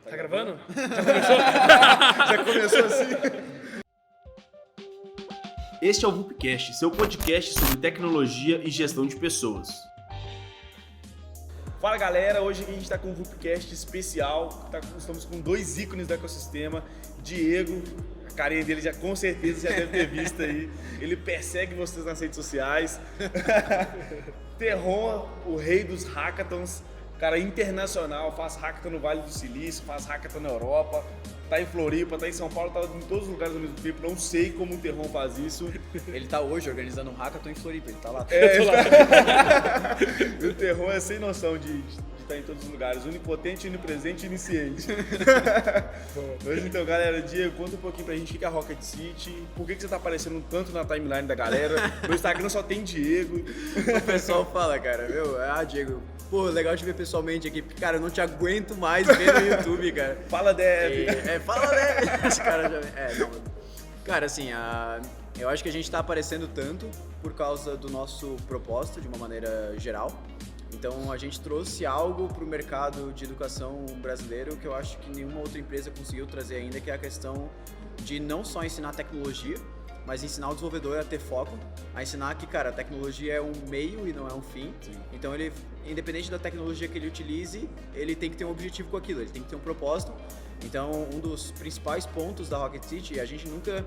Tá gravando? Já começou? Já começou assim? Este é o VupCast, seu podcast sobre tecnologia e gestão de pessoas. Fala galera, hoje aqui a gente está com um VupCast especial. Estamos com dois ícones do ecossistema. Diego, a carinha dele já com certeza já deve ter visto aí. Ele persegue vocês nas redes sociais. Terron, o rei dos hackathons. Cara internacional, faz hackathon no Vale do Silício, faz hackathon na Europa, tá em Floripa, tá em São Paulo, tá em todos os lugares ao mesmo tempo. Não sei como o Terron faz isso. Ele tá hoje organizando um hackathon em Floripa, ele tá lá. O Terron é sem noção de estar em todos os lugares, onipotente, onipresente e iniciante. Mas então, galera, Diego, conta um pouquinho pra gente o que é a Rocket City, por que você tá aparecendo tanto na timeline da galera. No Instagram só tem Diego. O pessoal fala, cara, Diego, pô, legal te ver pessoalmente aqui, porque, cara, eu não te aguento mais ver no YouTube, cara. Fala, Dev. Fala, Dev. Esse cara já... Cara, assim, eu acho que a gente tá aparecendo tanto por causa do nosso propósito, de uma maneira geral. Então, a gente trouxe algo pro mercado de educação brasileiro que eu acho que nenhuma outra empresa conseguiu trazer ainda, que é a questão de não só ensinar tecnologia, mas ensinar o desenvolvedor a ter foco, a ensinar que, cara, a tecnologia é um meio e não é um fim. Sim. Então, ele, independente da tecnologia que ele utilize, ele tem que ter um objetivo com aquilo, ele tem que ter um propósito. Então, um dos principais pontos da Rocket City, a gente nunca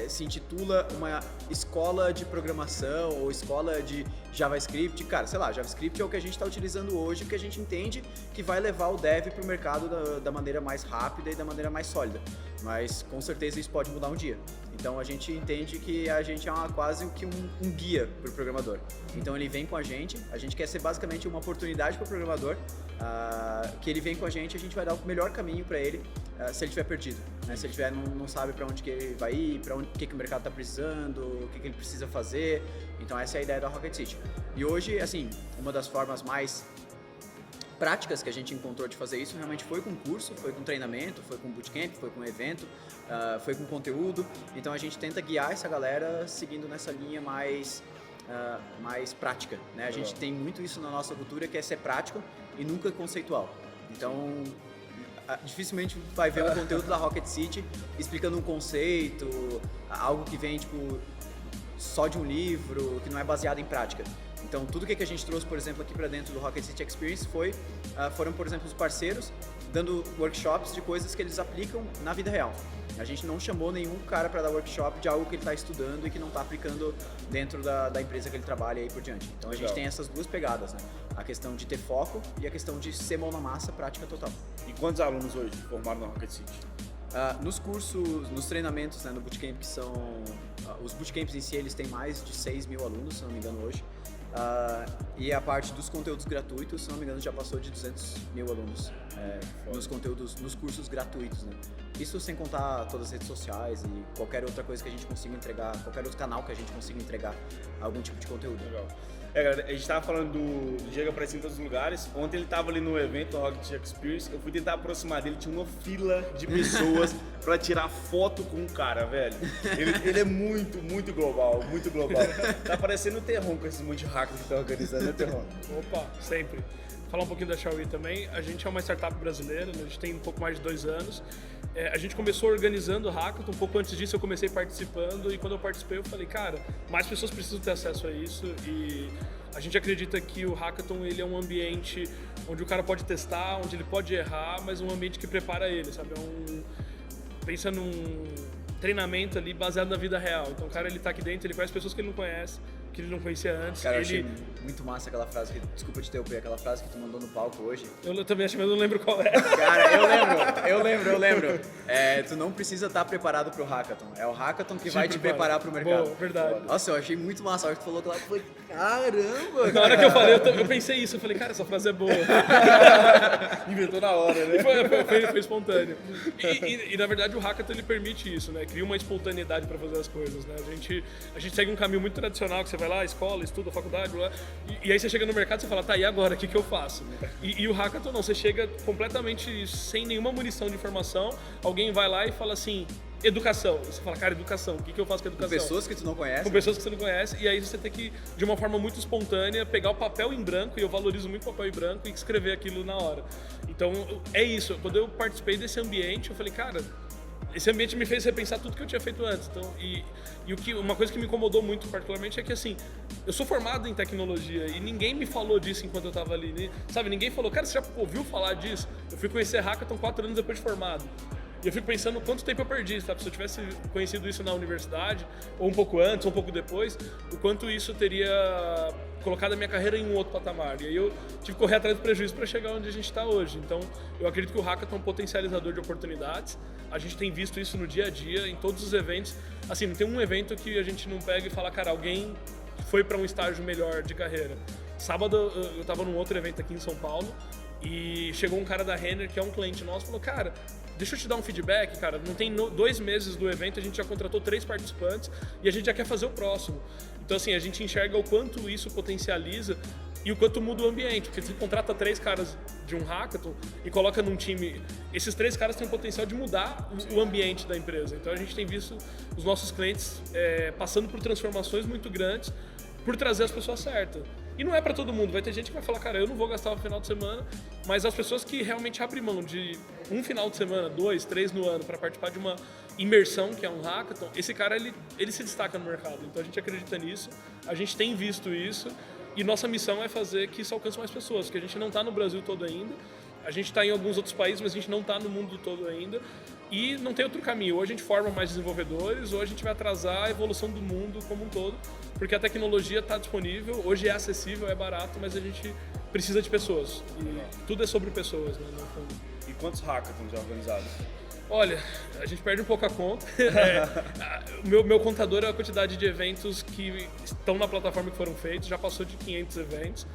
se intitula uma escola de programação ou escola de JavaScript. Cara, sei lá, JavaScript é o que a gente está utilizando hoje, que a gente entende que vai levar o dev para o mercado da maneira mais rápida e da maneira mais sólida. Mas, com certeza, isso pode mudar um dia. Então, a gente entende que a gente é quase que um guia para o programador. Então, ele vem com a gente quer ser basicamente uma oportunidade para o programador, que ele vem com a gente vai dar o melhor caminho para ele se ele estiver perdido, né? Se ele não sabe para onde que ele vai ir, para onde que o mercado está precisando, o que ele precisa fazer. Então, essa é a ideia da Rocket City. E hoje, assim, uma das formas mais práticas que a gente encontrou de fazer isso realmente foi com curso, foi com treinamento, foi com bootcamp, foi com evento, foi com conteúdo. Então a gente tenta guiar essa galera seguindo nessa linha mais prática, né? A gente tem muito isso na nossa cultura, que é ser prático e nunca conceitual. Então dificilmente vai ver um conteúdo da Rocket City explicando um conceito, algo que vem tipo só de um livro, que não é baseado em prática. Então, tudo que a gente trouxe, por exemplo, aqui para dentro do Rocket City Experience foram, por exemplo, os parceiros dando workshops de coisas que eles aplicam na vida real. A gente não chamou nenhum cara para dar workshop de algo que ele está estudando e que não está aplicando dentro da empresa que ele trabalha e aí por diante. Então, a gente tem essas duas pegadas, né? A questão de ter foco e a questão de ser mão na massa, prática total. E quantos alunos hoje formaram na Rocket City? Nos cursos, nos treinamentos, né, no bootcamp, que são... os bootcamps em si, eles têm mais de 6 mil alunos, se não me engano, hoje. E a parte dos conteúdos gratuitos, se não me engano, já passou de 200 mil alunos nos cursos gratuitos, né? Isso sem contar todas as redes sociais e qualquer outra coisa que a gente consiga entregar, qualquer outro canal que a gente consiga entregar algum tipo de conteúdo. Legal. Galera, a gente tava falando do Diego aparecendo em todos os lugares. Ontem ele tava ali no evento do Rocket Experience. Eu fui tentar aproximar dele, tinha uma fila de pessoas pra tirar foto com o cara, velho. Ele é muito, muito global, muito global. Tá parecendo o Terron com esse monte de hackers que tá organizando, né, Terron? Opa, sempre. Falar um pouquinho da Xiaomi também. A gente é uma startup brasileira, né? A gente tem um pouco mais de 2 anos. A gente começou organizando o hackathon, um pouco antes disso eu comecei participando e quando eu participei eu falei, cara, mais pessoas precisam ter acesso a isso e a gente acredita que o hackathon ele é um ambiente onde o cara pode testar, onde ele pode errar, mas um ambiente que prepara ele, sabe? Pensa num treinamento ali baseado na vida real. Então o cara ele tá aqui dentro, ele conhece pessoas que ele não conhece, que ele não conhecia antes. Cara, eu achei muito massa aquela frase, desculpa te interromper, aquela frase que tu mandou no palco hoje. Eu também achei, mas eu não lembro qual é. Cara, eu lembro. Tu não precisa estar preparado pro hackathon, é o hackathon que vai te preparar pro mercado. Boa, verdade. Nossa, eu achei muito massa, a hora que tu falou aquela, eu falei, caramba! Na hora que eu falei, eu pensei isso, eu falei, cara, essa frase é boa. Inventou na hora, né? Foi espontâneo. E na verdade o hackathon ele permite isso, né? Cria uma espontaneidade para fazer as coisas, né? A gente segue um caminho muito tradicional, que você vai lá, escola, estuda, faculdade, blá, e aí você chega no mercado e você fala, tá, e agora? O que eu faço? E o hackathon não, você chega completamente sem nenhuma munição de informação, alguém vai lá e fala assim, educação. Você fala, cara, educação, o que eu faço com educação? Com pessoas que tu não conhece. Com pessoas que você não conhece, e aí você tem que, de uma forma muito espontânea, pegar o papel em branco, e eu valorizo muito o papel em branco, e escrever aquilo na hora. Então, é isso. Quando eu participei desse ambiente, eu falei, cara, esse ambiente me fez repensar tudo que eu tinha feito antes. Então, uma coisa que me incomodou muito particularmente é que, assim, eu sou formado em tecnologia e ninguém me falou disso enquanto eu estava ali. Sabe, ninguém falou, cara, você já ouviu falar disso? Eu fui conhecer Hackathon 4 anos depois de formado. E eu fico pensando quanto tempo eu perdi, sabe? Se eu tivesse conhecido isso na universidade, ou um pouco antes, ou um pouco depois, o quanto isso teria colocado a minha carreira em um outro patamar. E aí eu tive que correr atrás do prejuízo para chegar onde a gente está hoje. Então, eu acredito que o Hackathon é um potencializador de oportunidades. A gente tem visto isso no dia a dia, em todos os eventos. Assim, não tem um evento que a gente não pega e fala, cara, alguém foi para um estágio melhor de carreira. Sábado eu estava num outro evento aqui em São Paulo e chegou um cara da Renner, que é um cliente nosso, e falou, cara, deixa eu te dar um feedback, cara, não tem 2 meses do evento, a gente já contratou 3 participantes e a gente já quer fazer o próximo. Então, assim, a gente enxerga o quanto isso potencializa e o quanto muda o ambiente, porque você contrata 3 caras de um hackathon e coloca num time, esses 3 caras têm o potencial de mudar o ambiente da empresa. Então a gente tem visto os nossos clientes passando por transformações muito grandes por trazer as pessoas certas. E não é para todo mundo, vai ter gente que vai falar, cara, eu não vou gastar o final de semana, mas as pessoas que realmente abrem mão de um final de semana, 2, 3 no ano para participar de uma imersão, que é um hackathon, esse cara ele se destaca no mercado. Então a gente acredita nisso, a gente tem visto isso. E nossa missão é fazer que isso alcance mais pessoas, porque a gente não está no Brasil todo ainda, a gente está em alguns outros países, mas a gente não está no mundo todo ainda e não tem outro caminho. Ou a gente forma mais desenvolvedores, ou a gente vai atrasar a evolução do mundo como um todo, porque a tecnologia está disponível, hoje é acessível, é barato, mas a gente precisa de pessoas. E tudo é sobre pessoas, né, no fundo. E quantos hackathons já organizados? Olha, a gente perde um pouco a conta. Meu contador é a quantidade de eventos que estão na plataforma que foram feitos, já passou de 500 eventos.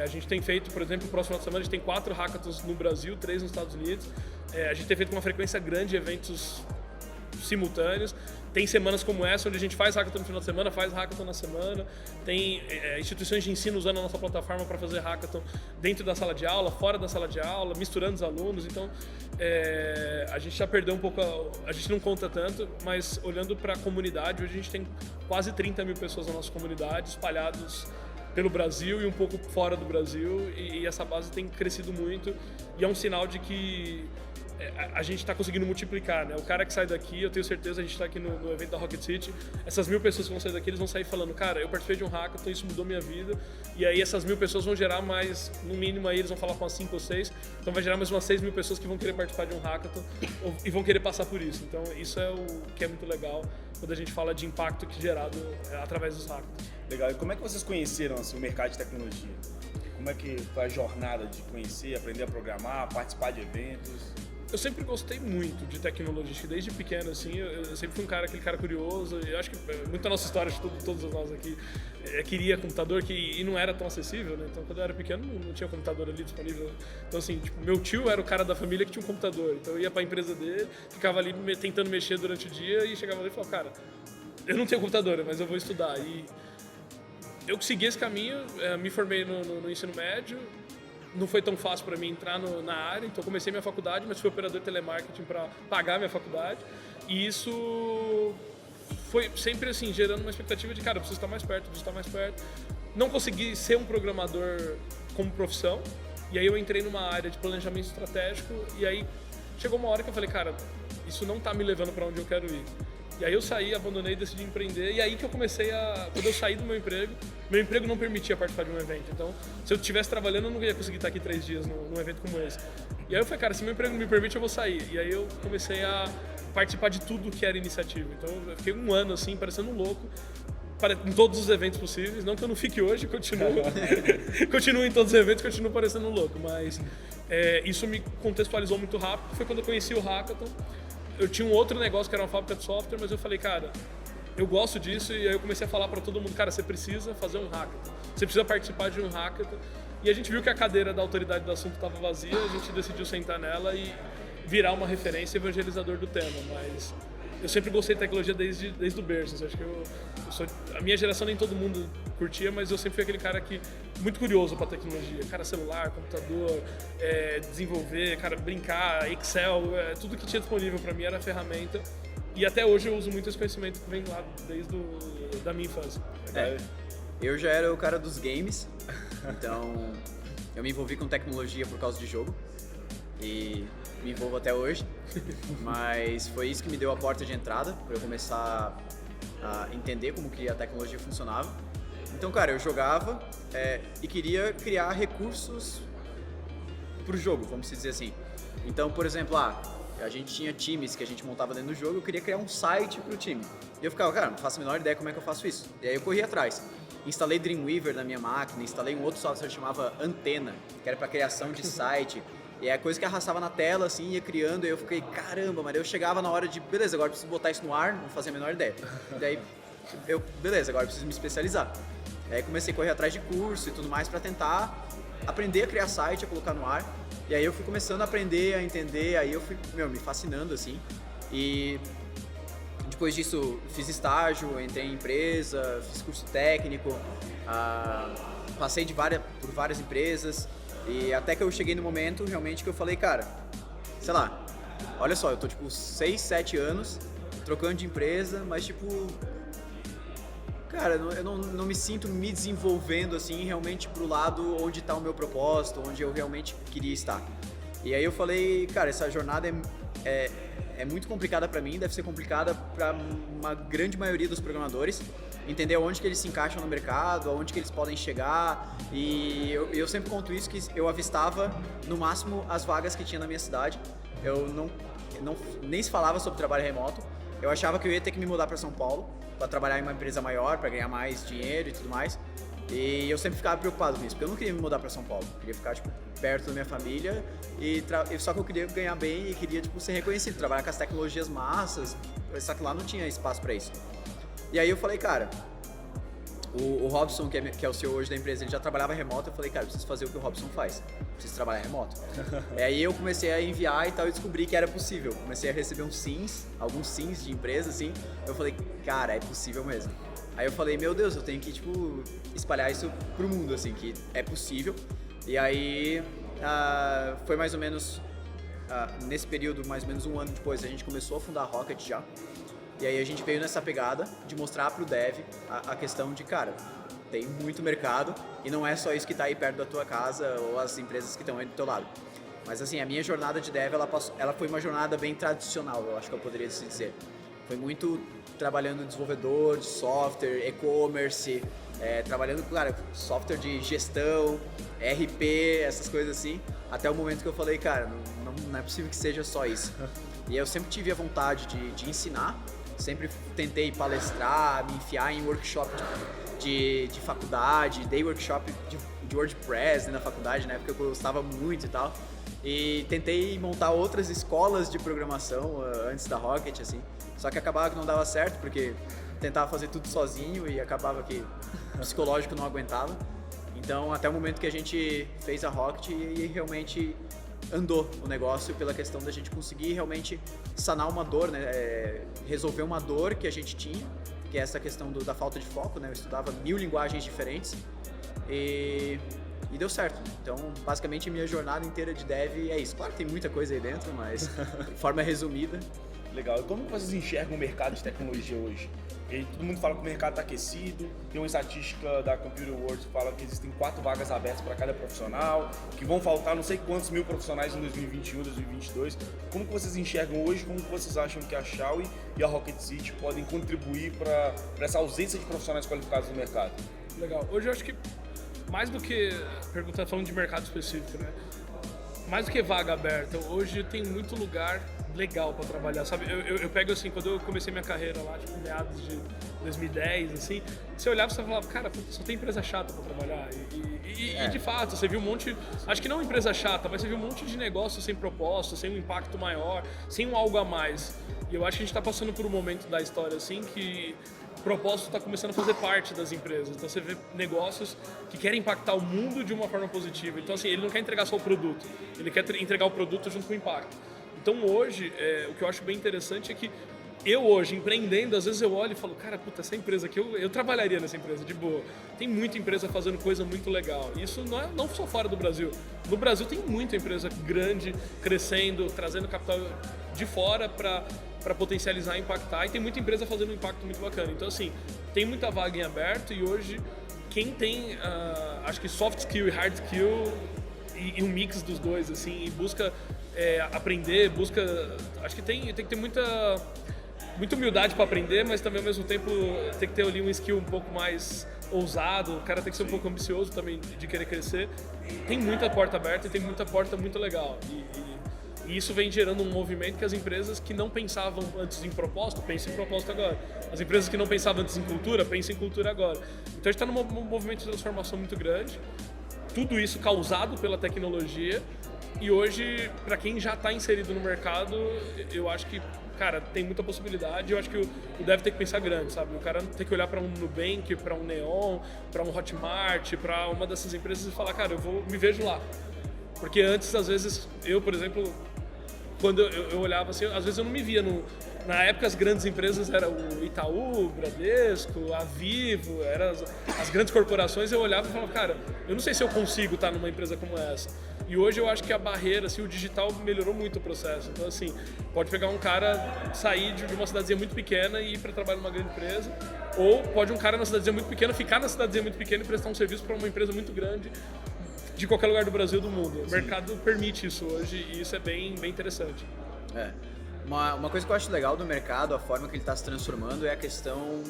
A gente tem feito, por exemplo, no próximo final de semana a gente tem 4 hackathons no Brasil, 3 nos Estados Unidos. A gente tem feito com uma frequência grande eventos simultâneos. Tem semanas como essa, onde a gente faz hackathon no final de semana, faz hackathon na semana. Tem instituições de ensino usando a nossa plataforma para fazer hackathon dentro da sala de aula, fora da sala de aula, misturando os alunos. Então, a gente já perdeu um pouco, a gente não conta tanto, mas olhando para a comunidade, hoje a gente tem quase 30 mil pessoas na nossa comunidade, espalhados pelo Brasil e um pouco fora do Brasil. E essa base tem crescido muito e é um sinal de que a gente está conseguindo multiplicar, né? O cara que sai daqui, eu tenho certeza, a gente está aqui no evento da Rocket City, essas 1000 pessoas que vão sair daqui, eles vão sair falando, cara, eu participei de um hackathon, isso mudou minha vida, e aí essas 1000 pessoas vão gerar mais, no mínimo aí eles vão falar com as 5 ou 6, então vai gerar mais umas 6 mil pessoas que vão querer participar de um hackathon e vão querer passar por isso. Então isso é o que é muito legal quando a gente fala de impacto que é gerado através dos hackathons. Legal, e como é que vocês conheceram assim, o mercado de tecnologia? Como é que foi a jornada de conhecer, aprender a programar, participar de eventos? Eu sempre gostei muito de tecnologia, acho que desde pequeno, assim, eu sempre fui aquele cara curioso, e eu acho que muita nossa história, de todos nós aqui, queria computador e não era tão acessível, né? Então, quando eu era pequeno, não tinha computador ali disponível. Então, assim, tipo, meu tio era o cara da família que tinha um computador, então eu ia pra empresa dele, ficava ali tentando mexer durante o dia e chegava ali e falava, cara, eu não tenho computador, mas eu vou estudar. E eu segui esse caminho, me formei no ensino médio. Não foi tão fácil para mim entrar na área, então comecei minha faculdade, mas fui operador de telemarketing para pagar minha faculdade. E isso foi sempre assim, gerando uma expectativa de, cara, eu preciso estar mais perto, preciso estar mais perto. Não consegui ser um programador como profissão, e aí eu entrei numa área de planejamento estratégico, e aí chegou uma hora que eu falei, cara, isso não está me levando para onde eu quero ir. E aí eu saí, abandonei, decidi empreender, e aí que eu comecei quando eu saí do meu emprego não permitia participar de um evento. Então, se eu estivesse trabalhando, eu não ia conseguir estar aqui 3 dias num evento como esse. E aí eu falei, cara, se meu emprego não me permite, eu vou sair. E aí eu comecei a participar de tudo que era iniciativa. Então, eu fiquei um ano, assim, parecendo um louco, em todos os eventos possíveis. Não que eu não fique hoje, continuo em todos os eventos, continuo parecendo um louco. Mas isso me contextualizou muito rápido. Foi quando eu conheci o Hackathon. Eu tinha um outro negócio que era uma fábrica de software, mas eu falei, cara, eu gosto disso, e aí eu comecei a falar para todo mundo, cara, você precisa fazer um hackathon, você precisa participar de um hackathon. E a gente viu que a cadeira da autoridade do assunto estava vazia, a gente decidiu sentar nela e virar uma referência evangelizador do tema. Mas eu sempre gostei de tecnologia desde o berço. Acho que a minha geração nem todo mundo curtia, mas eu sempre fui aquele cara muito curioso para tecnologia. Cara, celular, computador, desenvolver, cara, brincar, Excel, tudo que tinha disponível para mim era ferramenta. E até hoje eu uso muito esse conhecimento que vem lá desde da minha infância. Eu já era o cara dos games, então eu me envolvi com tecnologia por causa de jogo e me envolvo até hoje, mas foi isso que me deu a porta de entrada para eu começar a entender como que a tecnologia funcionava. Então, cara, eu jogava e queria criar recursos pro jogo, vamos dizer assim. Então, por exemplo, a gente tinha times que a gente montava dentro do jogo, eu queria criar um site pro time. E eu ficava, cara, não faço a menor ideia como é que eu faço isso. E aí eu corri atrás. Instalei Dreamweaver na minha máquina, instalei um outro software que chamava Antena, que era para criação de site. E é coisa que arrastava na tela, assim, ia criando, e eu fiquei, caramba, mas eu chegava na hora de, beleza, agora eu preciso botar isso no ar, não fazia a menor ideia. E daí, beleza, agora eu preciso me especializar. E aí comecei a correr atrás de curso e tudo mais para tentar aprender a criar site, a colocar no ar. E aí eu fui começando a aprender, a entender, aí eu fui, me fascinando, assim. E depois disso, fiz estágio, entrei em empresa, fiz curso técnico, passei por várias empresas. E até que eu cheguei no momento, realmente, que eu falei, cara, sei lá, olha só, eu tô, tipo, 6, 7 anos trocando de empresa, mas, tipo, cara, eu não me sinto me desenvolvendo, assim, realmente pro lado onde tá o meu propósito, onde eu realmente queria estar. E aí eu falei, cara, essa jornada é muito complicada pra mim, deve ser complicada pra uma grande maioria dos programadores, entender onde que eles se encaixam no mercado, aonde que eles podem chegar, e eu sempre conto isso, que eu avistava no máximo as vagas que tinha na minha cidade. Eu nem se falava sobre trabalho remoto, eu achava que eu ia ter que me mudar para São Paulo para trabalhar em uma empresa maior, para ganhar mais dinheiro e tudo mais, e eu sempre ficava preocupado com isso, porque eu não queria me mudar para São Paulo, eu queria ficar, tipo, perto da minha família, só que eu queria ganhar bem e queria, tipo, ser reconhecido, trabalhar com as tecnologias massas, só que lá não tinha espaço para isso. E aí eu falei, cara, o Robson, que é o CEO hoje da empresa, ele já trabalhava remoto, eu falei, cara, eu preciso fazer o que o Robson faz, preciso trabalhar remoto. E aí eu comecei a enviar e tal, e descobri que era possível, comecei a receber alguns sims de empresa, assim, eu falei, cara, é possível mesmo. Aí eu falei, meu Deus, eu tenho que, tipo, espalhar isso pro mundo, assim, que é possível. E aí, foi mais ou menos, nesse período, mais ou menos um ano depois, a gente começou a fundar a Rocket já. E aí a gente veio nessa pegada de mostrar pro dev a questão de, cara, tem muito mercado e não é só isso que tá aí perto da tua casa ou as empresas que estão aí do teu lado. Mas assim, a minha jornada de dev, ela foi uma jornada bem tradicional, eu acho que eu poderia assim dizer. Foi muito trabalhando desenvolvedor de software, e-commerce, trabalhando com, cara, software de gestão, RP, essas coisas assim, até o momento que eu falei, cara, não é possível que seja só isso. E eu sempre tive a vontade de ensinar, sempre tentei palestrar, me enfiar em workshop de faculdade, dei workshop de WordPress na faculdade, na época eu gostava muito e tal. E tentei montar outras escolas de programação antes da Rocket, assim. Só que acabava que não dava certo, porque tentava fazer tudo sozinho e acabava que o psicológico não aguentava. Então, até o momento que a gente fez a Rocket e realmente andou o negócio pela questão da gente conseguir realmente sanar uma dor, né? Resolver uma dor que a gente tinha, que é essa questão da falta de foco, né? Eu estudava 1000 linguagens diferentes e deu certo. Então, basicamente, minha jornada inteira de dev é isso. Claro que tem muita coisa aí dentro, mas de forma resumida. Legal. E como vocês enxergam o mercado de tecnologia hoje? Porque todo mundo fala que o mercado está aquecido, tem uma estatística da Computer World que fala que existem 4 vagas abertas para cada profissional, que vão faltar não sei quantos mil profissionais em 2021, 2022. Como que vocês enxergam hoje? Como que vocês acham que a Xiaomi e a Rocket City podem contribuir para essa ausência de profissionais qualificados no mercado? Legal. Hoje eu acho que mais do que falando de mercado específico, né? Mais do que vaga aberta, hoje tem muito lugar legal pra trabalhar, sabe? Eu pego assim, quando eu comecei minha carreira lá, tipo, meados de 2010, assim, você olhava e você falava, cara, só tem empresa chata pra trabalhar. E de fato, você viu um monte, acho que não empresa chata, mas você viu um monte de negócio sem propósito, sem um impacto maior, sem um algo a mais. E eu acho que a gente tá passando por um momento da história, assim, que o propósito está começando a fazer parte das empresas. Então você vê negócios que querem impactar o mundo de uma forma positiva. Então assim, ele não quer entregar só o produto, ele quer entregar o produto junto com o impacto. Então hoje, o que eu acho bem interessante é que eu hoje, empreendendo, às vezes eu olho e falo, cara, puta, essa empresa aqui, eu trabalharia nessa empresa, de boa. Tem muita empresa fazendo coisa muito legal. E isso não só fora do Brasil. No Brasil tem muita empresa grande, crescendo, trazendo capital de fora para para potencializar e impactar, e tem muita empresa fazendo um impacto muito bacana. Então, assim, tem muita vaga em aberto, e hoje quem tem, acho que soft skill e hard skill, e um mix dos dois, assim, e busca aprender, acho que tem que ter muita humildade para aprender, mas também ao mesmo tempo tem que ter ali um skill um pouco mais ousado, o cara tem que ser um pouco ambicioso também de querer crescer. Tem muita porta aberta e tem muita porta muito legal. E isso vem gerando um movimento que as empresas que não pensavam antes em propósito, pensam em propósito agora. As empresas que não pensavam antes em cultura, pensam em cultura agora. Então a gente está num movimento de transformação muito grande, tudo isso causado pela tecnologia, e hoje, para quem já está inserido no mercado, eu acho que, cara, tem muita possibilidade. Eu acho que o dev tem que pensar grande, sabe? O cara tem que olhar para um Nubank, para um Neon, para um Hotmart, para uma dessas empresas e falar, cara, me vejo lá. Porque antes, às vezes, eu, por exemplo, quando eu olhava assim, às vezes eu não me via na época as grandes empresas eram o Itaú, o Bradesco, a Vivo, eram as grandes corporações. Eu olhava e falava, cara, eu não sei se eu consigo estar numa empresa como essa. E hoje eu acho que a barreira, assim, o digital melhorou muito o processo. Então, assim, pode pegar um cara, sair de uma cidadezinha muito pequena e ir para trabalhar numa grande empresa, ou pode um cara na cidadezinha muito pequena ficar na cidadezinha muito pequena e prestar um serviço para uma empresa muito grande de qualquer lugar do Brasil, do mundo. O mercado permite isso hoje, e isso é bem interessante. Uma coisa que eu acho legal do mercado, a forma que ele está se transformando, é a questão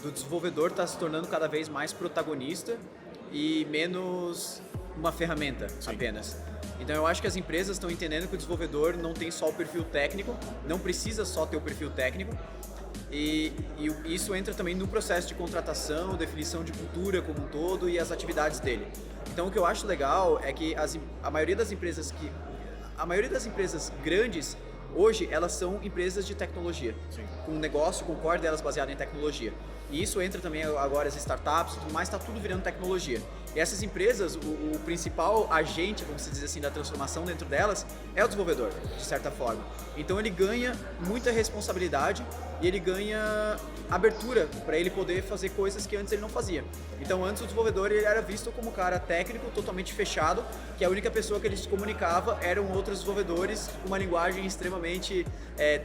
do desenvolvedor estar se tornando cada vez mais protagonista e menos uma ferramenta apenas. Então eu acho que as empresas estão entendendo que o desenvolvedor não tem só o perfil técnico, não precisa só ter o perfil técnico, e isso entra também no processo de contratação, definição de cultura como um todo e as atividades dele. Então o que eu acho legal é que a maioria das empresas grandes hoje, elas são empresas de tecnologia, com um negócio, com o core delas baseado em tecnologia. E isso entra também agora as startups e tudo mais, está tudo virando tecnologia. E essas empresas, o principal agente, vamos dizer assim, da transformação dentro delas é o desenvolvedor, de certa forma. Então ele ganha muita responsabilidade e ele ganha abertura para ele poder fazer coisas que antes ele não fazia. Então antes o desenvolvedor ele era visto como um cara técnico, totalmente fechado, que a única pessoa que ele se comunicava eram outros desenvolvedores com uma linguagem extremamente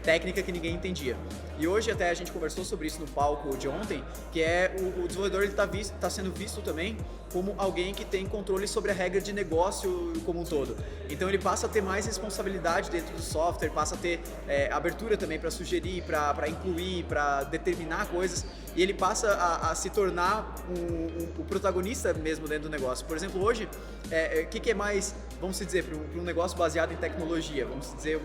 técnica que ninguém entendia. E hoje até a gente conversou sobre isso no palco de ontem, que é o desenvolvedor ele tá sendo visto também como alguém que tem controle sobre a regra de negócio como um todo. Então ele passa a ter mais responsabilidade dentro do software, passa a ter abertura também para sugerir, para incluir, para determinar coisas, e ele passa a se tornar o protagonista mesmo dentro do negócio. Por exemplo, hoje, o que é mais, vamos dizer, para um negócio baseado em tecnologia, vamos dizer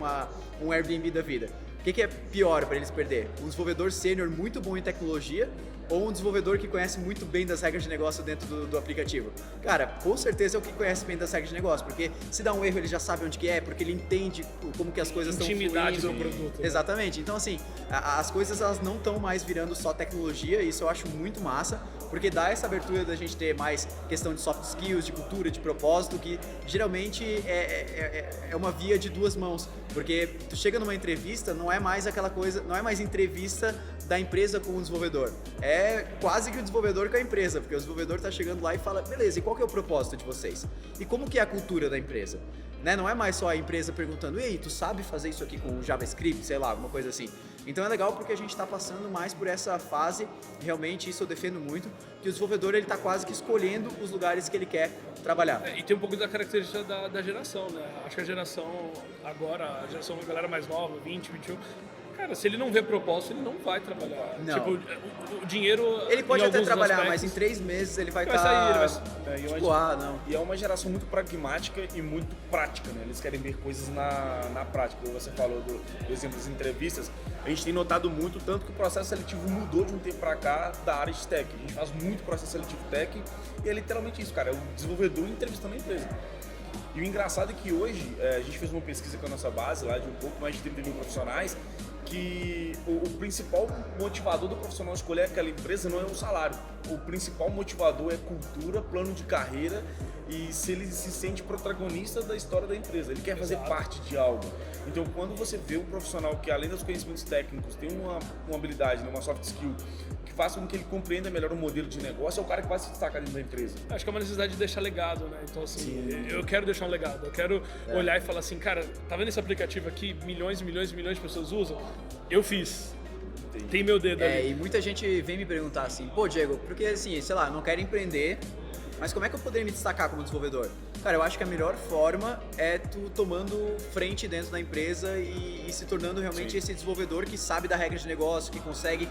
um Airbnb da vida, o que é pior para eles perder? Um desenvolvedor sênior muito bom em tecnologia ou um desenvolvedor que conhece muito bem das regras de negócio dentro do aplicativo? Cara, com certeza é o que conhece bem das regras de negócio, porque se dá um erro ele já sabe onde que é, porque ele entende como que as coisas estão fluindo. Intimidade do produto. Exatamente. Então, assim, as coisas elas não estão mais virando só tecnologia, e isso eu acho muito massa, porque dá essa abertura da gente ter mais questão de soft skills, de cultura, de propósito, que geralmente é uma via de duas mãos, porque tu chega numa entrevista, não é mais aquela coisa, não é mais entrevista da empresa com o desenvolvedor, é quase que o desenvolvedor com a empresa, porque o desenvolvedor está chegando lá e fala, beleza, e qual que é o propósito de vocês? E como que é a cultura da empresa? Né? Não é mais só a empresa perguntando, ei, tu sabe fazer isso aqui com JavaScript, sei lá, alguma coisa assim. Então é legal porque a gente está passando mais por essa fase, realmente isso eu defendo muito, que o desenvolvedor ele está quase que escolhendo os lugares que ele quer trabalhar. E tem um pouco da característica da geração, né? Acho que a geração agora, a galera mais nova, 20, 21, cara, se ele não vê propósito, ele não vai trabalhar. Não. Tipo, o dinheiro... Ele pode até trabalhar, aspectos, mas em 3 meses ele vai vai estar... sair, não. E é uma geração muito pragmática e muito prática, né? Eles querem ver coisas na prática. Como você falou do exemplo das entrevistas, a gente tem notado muito, tanto que o processo seletivo mudou de um tempo pra cá da área de tech. A gente faz muito processo seletivo tech e é literalmente isso, cara. É o desenvolvedor entrevistando a empresa. E o engraçado é que hoje, a gente fez uma pesquisa com a nossa base lá de um pouco mais de 30 mil profissionais, que o principal motivador do profissional escolher aquela empresa não é o salário. O principal motivador é cultura, plano de carreira e se ele se sente protagonista da história da empresa. Ele quer fazer parte de algo. Então, quando você vê um profissional que, além dos conhecimentos técnicos, tem uma habilidade, uma soft skill, que faça com que ele compreenda melhor o modelo de negócio, é o cara que vai se destacar dentro da empresa. Acho que é uma necessidade de deixar legado, né? Então, assim, eu quero deixar um legado. Eu quero olhar e falar assim, cara, tá vendo esse aplicativo aqui? Milhões e milhões e milhões de pessoas usam. eu fiz. Tem meu dedo ali. E muita gente vem me perguntar assim, pô, Diego, porque assim, sei lá, eu não quero empreender, mas como é que eu poderia me destacar como desenvolvedor? Cara, eu acho que a melhor forma é tu tomando frente dentro da empresa e se tornando realmente esse desenvolvedor que sabe da regra de negócio, que consegue,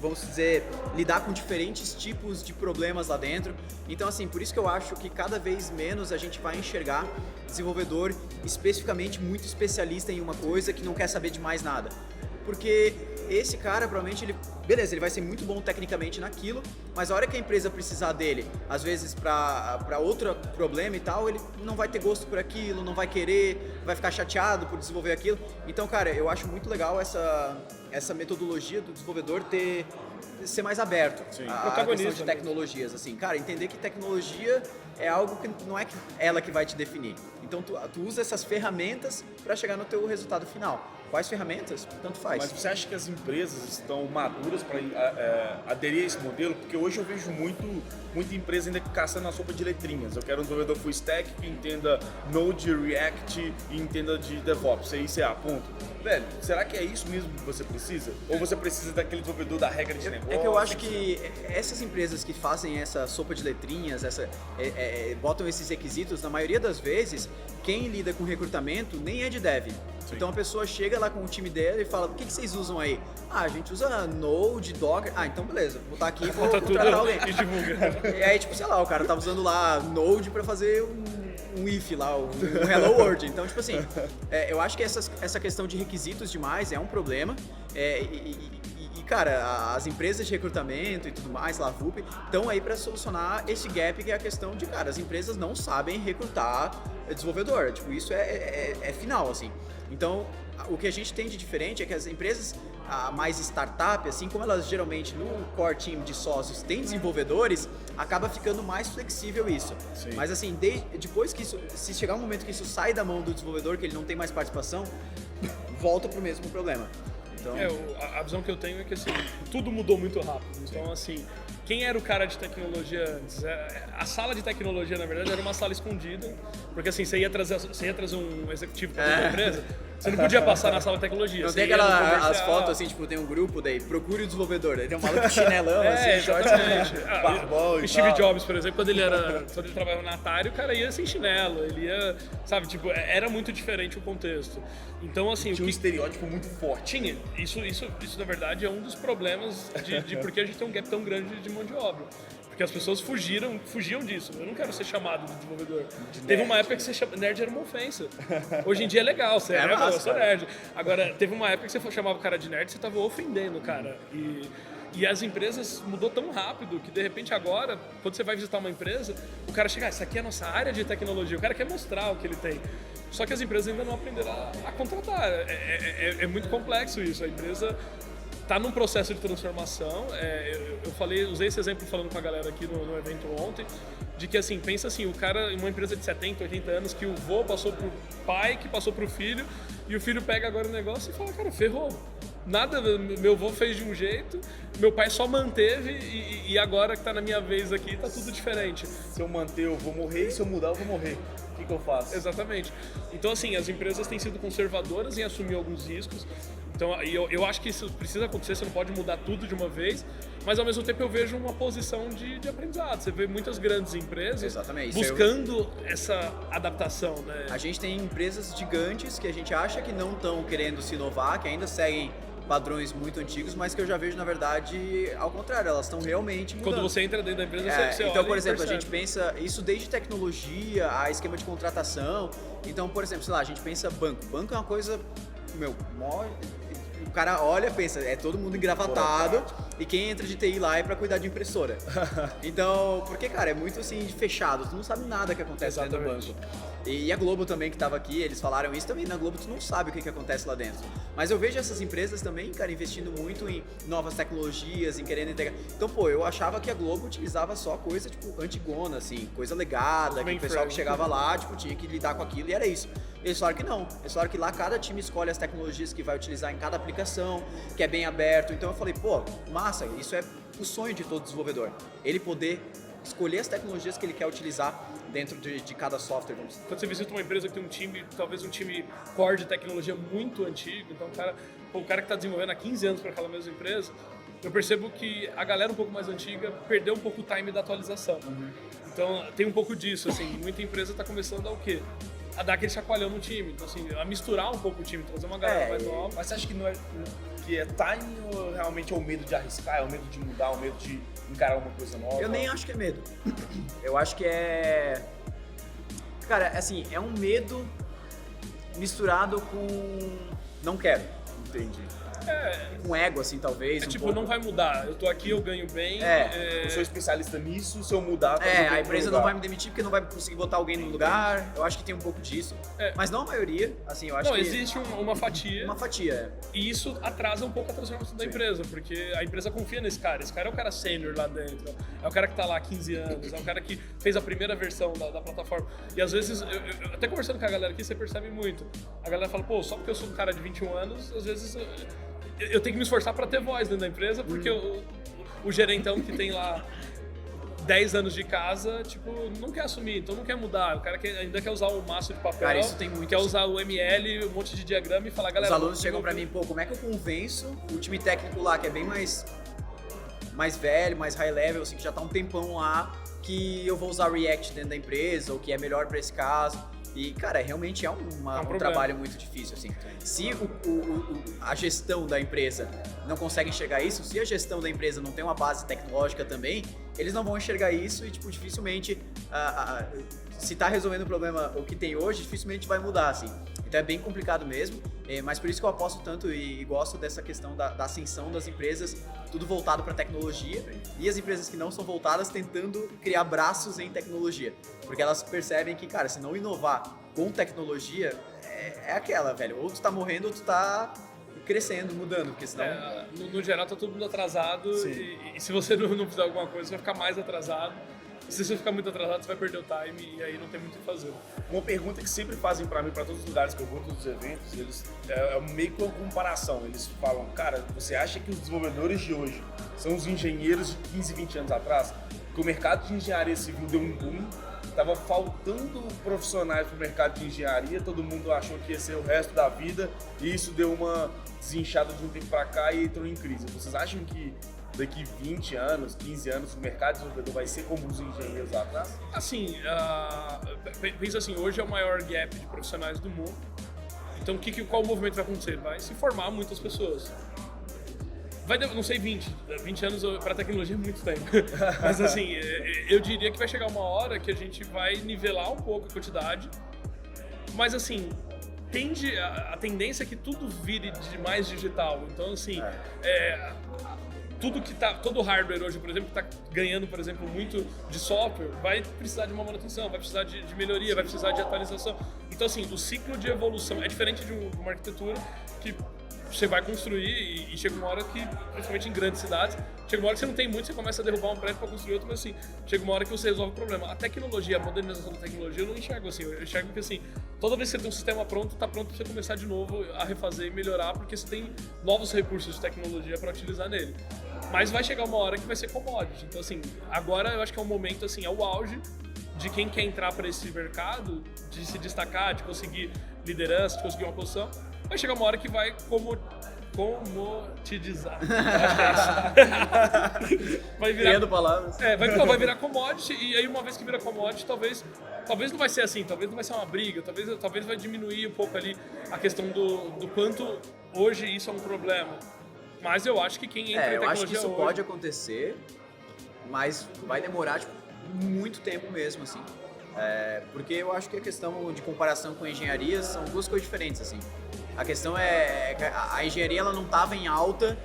vamos dizer, lidar com diferentes tipos de problemas lá dentro. Então, assim, por isso que eu acho que cada vez menos a gente vai enxergar desenvolvedor especificamente muito especialista em uma coisa que não quer saber de mais nada. Porque esse cara, provavelmente, ele vai ser muito bom tecnicamente naquilo, mas a hora que a empresa precisar dele, às vezes para outro problema e tal, ele não vai ter gosto por aquilo, não vai querer, vai ficar chateado por desenvolver aquilo. Então, cara, eu acho muito legal essa metodologia do desenvolvedor ser mais aberto à questão de tecnologias, assim. Cara, entender que tecnologia é algo que não é ela que vai te definir. Então, tu usa essas ferramentas para chegar no teu resultado final. Quais ferramentas? Tanto faz. Mas você acha que as empresas estão maduras para aderir a esse modelo? Porque hoje eu vejo muita empresa ainda caçando a sopa de letrinhas. Eu quero um desenvolvedor full stack que entenda Node, React e entenda de DevOps, CICA, ponto. Velho, será que é isso mesmo que você precisa? Ou você precisa daquele desenvolvedor da regra de negócio? É que eu acho que essas empresas que fazem essa sopa de letrinhas, botam esses requisitos, na maioria das vezes, quem lida com recrutamento nem é de dev. Sim. Então a pessoa chega lá com o time dela e fala, o que vocês usam aí? A gente usa Node, Docker. Então beleza, vou botar aqui e vou contratar alguém. E aí, tipo, sei lá, o cara tava usando lá Node pra fazer um if lá, um Hello World. Então, tipo assim, eu acho que essa questão de requisitos demais é um problema. Cara, as empresas de recrutamento e tudo mais, lá, VUP, estão aí para solucionar esse gap que é a questão de, cara, as empresas não sabem recrutar desenvolvedor. Tipo, isso é final, assim. Então, o que a gente tem de diferente é que as empresas mais startup, assim como elas geralmente no core team de sócios têm desenvolvedores, acaba ficando mais flexível isso. Sim. Mas assim, depois que se chegar um momento que isso sai da mão do desenvolvedor, que ele não tem mais participação, volta pro mesmo problema. Então... a visão que eu tenho é que assim, tudo mudou muito rápido. Então, assim, quem era o cara de tecnologia antes? A sala de tecnologia, na verdade, era uma sala escondida, porque assim, você ia trazer um executivo para dentro da empresa, você não podia passar na sala de tecnologia. Não tem as fotos assim, tipo, tem um grupo, daí procure o desenvolvedor, daí tem um maluco chinelão, assim, exatamente. Barbão o Steve Jobs, por exemplo, quando ele trabalhava na Atari, o cara ia sem chinelo, ele ia, sabe, tipo, era muito diferente o contexto. Então, assim... Tinha um estereótipo muito forte. Tinha. Isso, na verdade, é um dos problemas de porque a gente tem um gap tão grande de mão de obra. Porque as pessoas fugiam disso. Eu não quero ser chamado de desenvolvedor. Teve uma época que ser nerd era uma ofensa. Hoje em dia é legal, você eu sou nerd. Agora, teve uma época que você chamava o cara de nerd, você tava ofendendo o cara. E as empresas mudou tão rápido que, de repente, agora, quando você vai visitar uma empresa, o cara chega, isso aqui é a nossa área de tecnologia, o cara quer mostrar o que ele tem. Só que as empresas ainda não aprenderam a contratar. É muito complexo isso. A empresa está num processo de transformação. Usei esse exemplo falando com a galera aqui no evento ontem, de que assim, pensa assim, o cara em uma empresa de 70, 80 anos, que o vô passou pro pai, que passou pro filho, e o filho pega agora o negócio e fala, cara, ferrou. Nada, meu avô fez de um jeito, meu pai só manteve e agora que tá na minha vez aqui, tá tudo diferente. Se eu manter, eu vou morrer, e se eu mudar, eu vou morrer. O que eu faço? Exatamente. Então, assim, as empresas têm sido conservadoras em assumir alguns riscos. Então, eu acho que isso precisa acontecer, você não pode mudar tudo de uma vez, mas ao mesmo tempo eu vejo uma posição de aprendizado. Você vê muitas grandes empresas buscando essa adaptação, né? A gente tem empresas gigantes que a gente acha que não estão querendo se inovar, que ainda seguem padrões muito antigos, mas que eu já vejo, na verdade, ao contrário, elas estão realmente mudando. Quando você entra dentro da empresa, você então, olha por exemplo, a gente pensa isso desde tecnologia, a esquema de contratação. Então, por exemplo, sei lá, a gente pensa banco. Banco é uma coisa, o cara olha, pensa, é todo mundo engravatado e quem entra de TI lá é pra cuidar de impressora. Então, porque, cara, é muito assim, fechado, tu não sabe nada que acontece dentro do banco. E a Globo também, que tava aqui, eles falaram isso também, na Globo tu não sabe o que acontece lá dentro. Mas eu vejo essas empresas também, cara, investindo muito em novas tecnologias, em querendo integrar. Então, eu achava que a Globo utilizava só coisa, tipo, antigona, assim, coisa legada, que o pessoal que chegava lá, tipo, tinha que lidar com aquilo e era isso. Eles falaram que não. Eles falaram que lá cada time escolhe as tecnologias que vai utilizar em cada aplicação, que é bem aberto. Então eu falei, massa, isso é o sonho de todo desenvolvedor. Ele poder escolher as tecnologias que ele quer utilizar dentro de cada software, vamos dizer. Quando você visita uma empresa que tem um time, talvez um time core de tecnologia muito antigo, então o cara que está desenvolvendo há 15 anos para aquela mesma empresa, eu percebo que a galera um pouco mais antiga perdeu um pouco o time da atualização. Então tem um pouco disso, assim, muita empresa está começando a o quê? A dar aquele chacoalhão no time, então assim, a misturar um pouco o time, trazer uma galera mais nova. Mas você acha que não é que é timing ou realmente é o medo de arriscar, é o medo de mudar, é o medo de encarar uma coisa nova? Eu nem acho que é medo. Eu acho que é... Cara, assim, é um medo misturado com não quero. Entendi. Com ego, assim, talvez. É um tipo, pouco. não vai mudar, eu tô aqui, eu ganho bem. Eu sou especialista nisso, se eu mudar... A empresa não vai me demitir porque não vai conseguir botar alguém no lugar. Eu acho que tem um pouco disso. Mas não a maioria, assim, eu acho que... Existe uma fatia. Uma fatia, E isso atrasa um pouco a transformação da empresa, porque a empresa confia nesse cara. Esse cara é o cara sênior lá dentro, é o cara que tá lá há 15 anos, é o cara que fez a primeira versão da plataforma. E às vezes, eu até conversando com a galera aqui, você percebe muito. A galera fala, pô, só porque eu sou um cara de 21 anos, às vezes eu tenho que me esforçar para ter voz dentro da empresa, porque o gerentão que tem lá 10 anos de casa, tipo, não quer assumir, então não quer mudar. O cara ainda quer usar o maço de papel, Cara, isso tem muito, quer usar o ML, um monte de diagrama e falar, galera... Os alunos chegam pra mim, pô, como é que eu convenço o time técnico lá, que é bem mais velho, mais high level, assim, que já tá um tempão lá, que eu vou usar React dentro da empresa, ou que é melhor pra esse caso. E, cara, realmente é um trabalho muito difícil, assim. Se a gestão da empresa não consegue enxergar isso, se a gestão da empresa não tem uma base tecnológica também, eles não vão enxergar isso e, tipo, dificilmente, se tá resolvendo o problema o que tem hoje, dificilmente vai mudar, assim. Então é bem complicado mesmo, mas por isso que eu aposto tanto e gosto dessa questão da ascensão das empresas, tudo voltado para tecnologia, e as empresas que não são voltadas tentando criar braços em tecnologia, porque elas percebem que, cara, se não inovar com tecnologia, é aquela, velho, ou tu tá morrendo ou tu tá crescendo, mudando, porque senão... No geral tá todo mundo atrasado e se você não fizer alguma coisa, você vai ficar mais atrasado. Se você ficar muito atrasado, você vai perder o time e aí não tem muito o que fazer. Uma pergunta que sempre fazem pra mim, pra todos os lugares que eu vou, todos os eventos, eles é meio que uma comparação. Eles falam, cara, você acha que os desenvolvedores de hoje são os engenheiros de 15, 20 anos atrás? Que o mercado de engenharia civil deu um boom, tava faltando profissionais pro mercado de engenharia, todo mundo achou que ia ser o resto da vida e isso deu uma desinchada de um tempo pra cá e entrou em crise. Vocês acham que daqui 20 anos, 15 anos, o mercado de desenvolvedor vai ser como os engenheiros lá atrás? Assim, pensa assim, hoje é o maior gap de profissionais do mundo. Então, qual movimento vai acontecer? Vai se formar muitas pessoas. Não sei, 20 anos para tecnologia é muito tempo. Mas assim, eu diria que vai chegar uma hora que a gente vai nivelar um pouco a quantidade. Mas assim, a tendência é que tudo vire de mais digital. Então assim, todo hardware hoje, por exemplo, que está ganhando, por exemplo, muito de software, vai precisar de uma manutenção, vai precisar de melhoria, vai precisar de atualização. Então, assim, o ciclo de evolução é diferente de uma arquitetura que você vai construir e chega uma hora que, principalmente em grandes cidades, chega uma hora que você não tem muito, você começa a derrubar um prédio para construir outro, mas assim, chega uma hora que você resolve o problema. A tecnologia, a modernização da tecnologia, eu não enxergo assim. Eu enxergo que, assim, toda vez que você tem um sistema pronto, tá pronto para você começar de novo a refazer e melhorar, porque você tem novos recursos de tecnologia para utilizar nele. Mas vai chegar uma hora que vai ser commodity. Então, assim, agora eu acho que é um momento, assim, é o auge de quem quer entrar para esse mercado, de se destacar, de conseguir liderança, de conseguir uma posição. Vai chegar uma hora que vai comoditizar. Vai virar... Criando palavras. Vai virar commodity, e aí uma vez que vira commodity, talvez não vai ser assim, talvez não vai ser uma briga, talvez vai diminuir um pouco ali a questão do quanto hoje isso é um problema. Mas eu acho que quem entra em tecnologia eu acho que isso hoje... pode acontecer, mas vai demorar, tipo, muito tempo mesmo, assim. Porque eu acho que a questão de comparação com a engenharia são duas coisas diferentes, assim. A questão é que a engenharia ela não estava em alta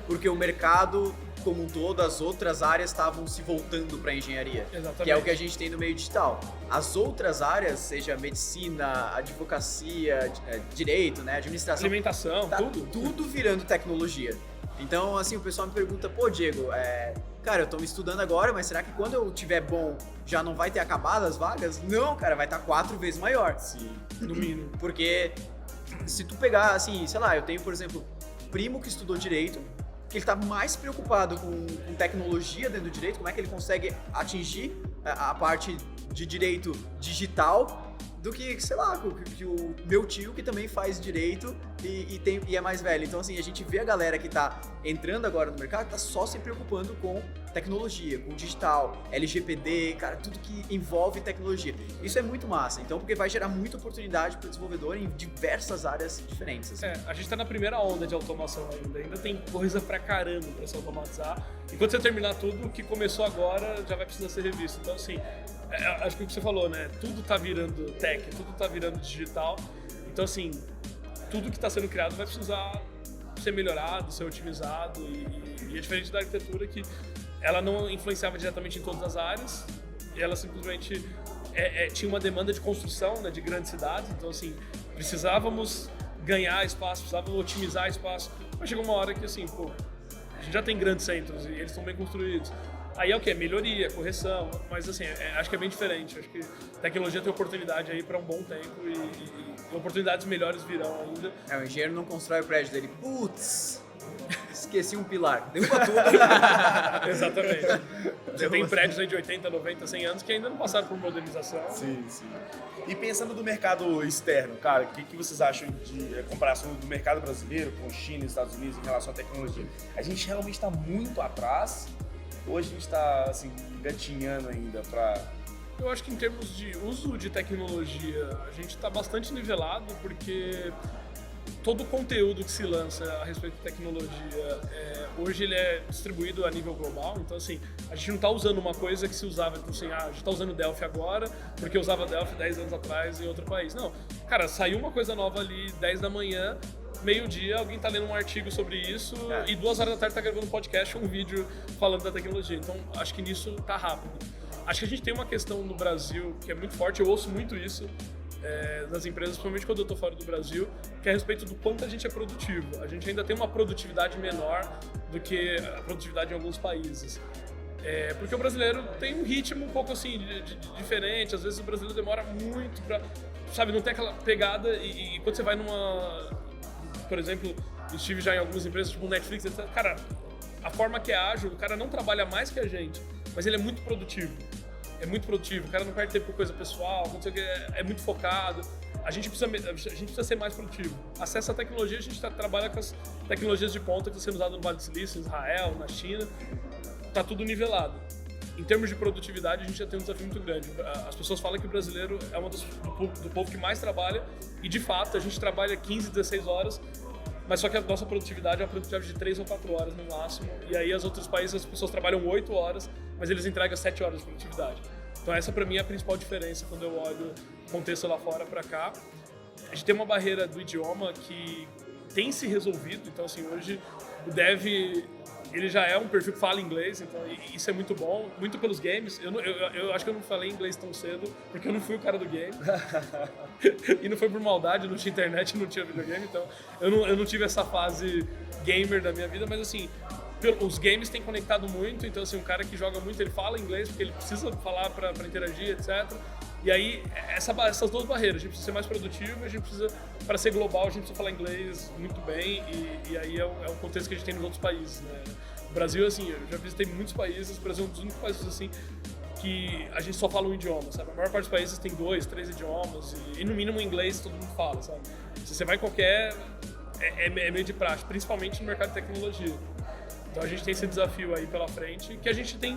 porque o mercado como um todo, as outras áreas estavam se voltando para a engenharia. Exatamente. Que é o que a gente tem no meio digital. As outras áreas, seja medicina, advocacia, direito, né, administração, alimentação, tá tudo virando tecnologia. Então, assim, o pessoal me pergunta, pô, Diego, cara, eu tô me estudando agora, mas será que quando eu tiver bom, já não vai ter acabado as vagas? Não, cara, vai estar 4 vezes maior. Sim, no mínimo. Porque se tu pegar, assim, sei lá, eu tenho, por exemplo, primo que estudou direito, que ele tá mais preocupado com tecnologia dentro do direito, como é que ele consegue atingir a parte de direito digital do que, sei lá, que o meu tio que também faz direito e é mais velho. Então, assim, a gente vê a galera que tá entrando agora no mercado, tá só se preocupando com tecnologia, com digital, LGPD, cara, tudo que envolve tecnologia. Isso é muito massa, então, porque vai gerar muita oportunidade para o desenvolvedor em diversas áreas diferentes. Assim. A gente tá na primeira onda de automação ainda tem coisa pra caramba pra se automatizar. E quando você terminar tudo, o que começou agora já vai precisar ser revisto. Então, assim, acho que o que você falou, né? Tudo tá virando tech, tudo tá virando digital. Então, assim, tudo que tá sendo criado vai precisar ser melhorado, ser otimizado. E é diferente da arquitetura que ela não influenciava diretamente em todas as áreas. E ela simplesmente tinha uma demanda de construção, né, de grandes cidades. Então, assim, precisávamos ganhar espaço, precisávamos otimizar espaço. Mas chegou uma hora que, assim, pô, a gente já tem grandes centros e eles estão bem construídos. Aí é o quê? Melhoria, correção, mas assim, acho que é bem diferente. Acho que a tecnologia tem oportunidade aí para um bom tempo e oportunidades melhores virão ainda. O engenheiro não constrói o prédio dele. Putz, esqueci um pilar. Derruba tudo. Exatamente. Você tem prédios aí de 80, 90, 100 anos que ainda não passaram por modernização. Sim. E pensando no mercado externo, cara, o que vocês acham de comparação do mercado brasileiro com China e Estados Unidos em relação à tecnologia? A gente realmente está muito atrás ou a gente está, assim, engatinhando ainda para... Eu acho que em termos de uso de tecnologia, a gente está bastante nivelado, porque todo o conteúdo que se lança a respeito de tecnologia, hoje ele é distribuído a nível global. Então, assim, a gente não está usando uma coisa que se usava, tipo assim, a gente está usando Delphi agora porque usava Delphi 10 anos atrás em outro país. Não, cara, saiu uma coisa nova ali 10 da manhã, meio-dia, alguém tá lendo um artigo sobre isso e 2 horas da tarde tá gravando um podcast ou um vídeo falando da tecnologia. Então, acho que nisso tá rápido. Acho que a gente tem uma questão no Brasil que é muito forte, eu ouço muito isso das empresas, principalmente quando eu tô fora do Brasil, que é a respeito do quanto a gente é produtivo. A gente ainda tem uma produtividade menor do que a produtividade em alguns países. Porque o brasileiro tem um ritmo um pouco assim, diferente, às vezes o brasileiro demora muito pra, sabe, não tem aquela pegada e quando você vai por exemplo, estive já em algumas empresas, tipo Netflix, etc. Cara, a forma que é ágil, o cara não trabalha mais que a gente, mas ele é muito produtivo. É muito produtivo, o cara não perde tempo com coisa pessoal, não sei o que, é muito focado. A gente precisa ser mais produtivo. Acesso à tecnologia, a gente trabalha com as tecnologias de ponta que estão sendo usadas no Vale do Silício, em Israel, na China. Tá tudo nivelado. Em termos de produtividade, a gente já tem um desafio muito grande. As pessoas falam que o brasileiro é do povo que mais trabalha, e de fato, a gente trabalha 15, 16 horas, mas só que a nossa produtividade é uma produtividade de 3 ou 4 horas no máximo, e aí os outros países as pessoas trabalham 8 horas, mas eles entregam 7 horas de produtividade. Então essa pra mim é a principal diferença quando eu olho o contexto lá fora pra cá. A gente tem uma barreira do idioma que tem se resolvido, então assim, hoje o dev... ele já é um perfil que fala inglês, então isso é muito bom, muito pelos games. Eu acho que eu não falei inglês tão cedo, porque eu não fui o cara do game. E não foi por maldade, não tinha internet, não tinha videogame, então eu não tive essa fase gamer da minha vida, mas assim, os games têm conectado muito, então assim, um cara que joga muito, ele fala inglês, porque ele precisa falar pra interagir, etc. E aí, essas 2 barreiras, a gente precisa ser mais produtivo, a gente precisa, para ser global, a gente precisa falar inglês muito bem, e aí é o contexto que a gente tem nos outros países, né? O Brasil, assim, eu já visitei muitos países, o Brasil é um dos únicos países, assim, que a gente só fala um idioma, sabe? A maior parte dos países tem 2, 3 idiomas, e no mínimo inglês todo mundo fala, sabe? Se você vai em qualquer... é meio de praxe, principalmente no mercado de tecnologia. Então a gente tem esse desafio aí pela frente, que a gente tem...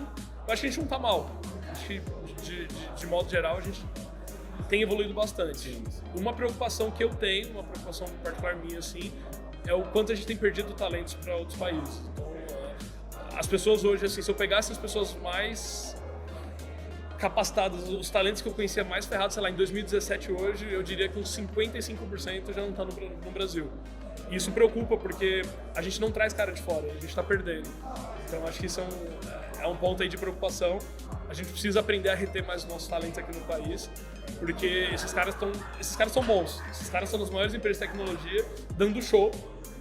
Eu acho que a gente não tá mal. Acho que, de modo geral, a gente tem evoluído bastante. Uma preocupação que eu tenho, uma preocupação particular minha, assim, é o quanto a gente tem perdido talentos para outros países. Então, as pessoas hoje, assim, se eu pegasse as pessoas mais capacitadas, os talentos que eu conhecia mais ferrados, sei lá, em 2017 hoje, eu diria que uns 55% já não tá no Brasil. E isso preocupa, porque a gente não traz cara de fora, a gente está perdendo. Então acho que isso é um ponto aí de preocupação. A gente precisa aprender a reter mais os nossos talentos aqui no país, porque esses caras são bons. Esses caras são das maiores empresas de tecnologia, dando show,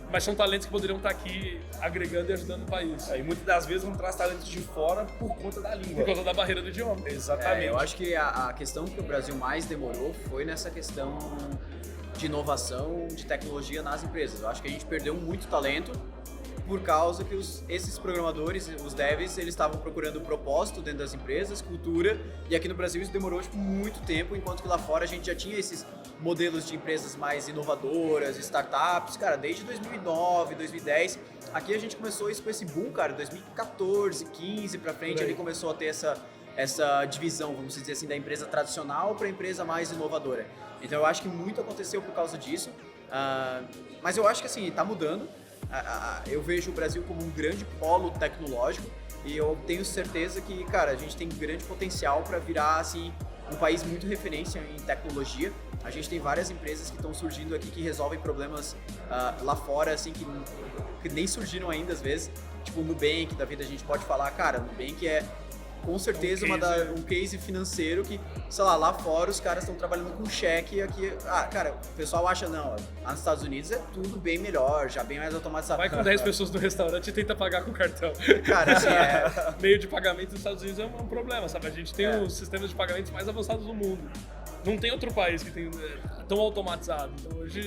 mas são talentos que poderiam estar aqui agregando e ajudando o país. E muitas das vezes vão trazer talentos de fora por conta da língua. Por causa da barreira do idioma. Exatamente. Eu acho que a questão que o Brasil mais demorou foi nessa questão de inovação, de tecnologia nas empresas. Eu acho que a gente perdeu muito talento por causa que esses programadores, os devs, eles estavam procurando propósito dentro das empresas, cultura, e aqui no Brasil isso demorou tipo, muito tempo, enquanto que lá fora a gente já tinha esses modelos de empresas mais inovadoras, startups, cara, desde 2009, 2010. Aqui a gente começou isso com esse boom, cara, 2014, 15 pra frente, ele começou a ter essa divisão, vamos dizer assim, da empresa tradicional para a empresa mais inovadora. Então eu acho que muito aconteceu por causa disso, mas eu acho que assim, tá mudando. Eu vejo o Brasil como um grande polo tecnológico e eu tenho certeza que, cara, a gente tem grande potencial para virar, assim, um país muito referência em tecnologia. A gente tem várias empresas que estão surgindo aqui que resolvem problemas lá fora, assim, que nem surgiram ainda às vezes. Tipo o Nubank da vida, a gente pode falar, cara, o Nubank é com certeza um case financeiro que, sei lá fora os caras estão trabalhando com cheque aqui. Cara, o pessoal acha, não, lá nos Estados Unidos é tudo bem melhor, já bem mais automatizado. Vai com 10 pessoas no restaurante e tenta pagar com cartão. Cara, assim, meio de pagamento nos Estados Unidos é um problema, sabe? A gente tem os sistemas de pagamentos mais avançados do mundo. Não tem outro país que tem tão automatizado. Então, hoje...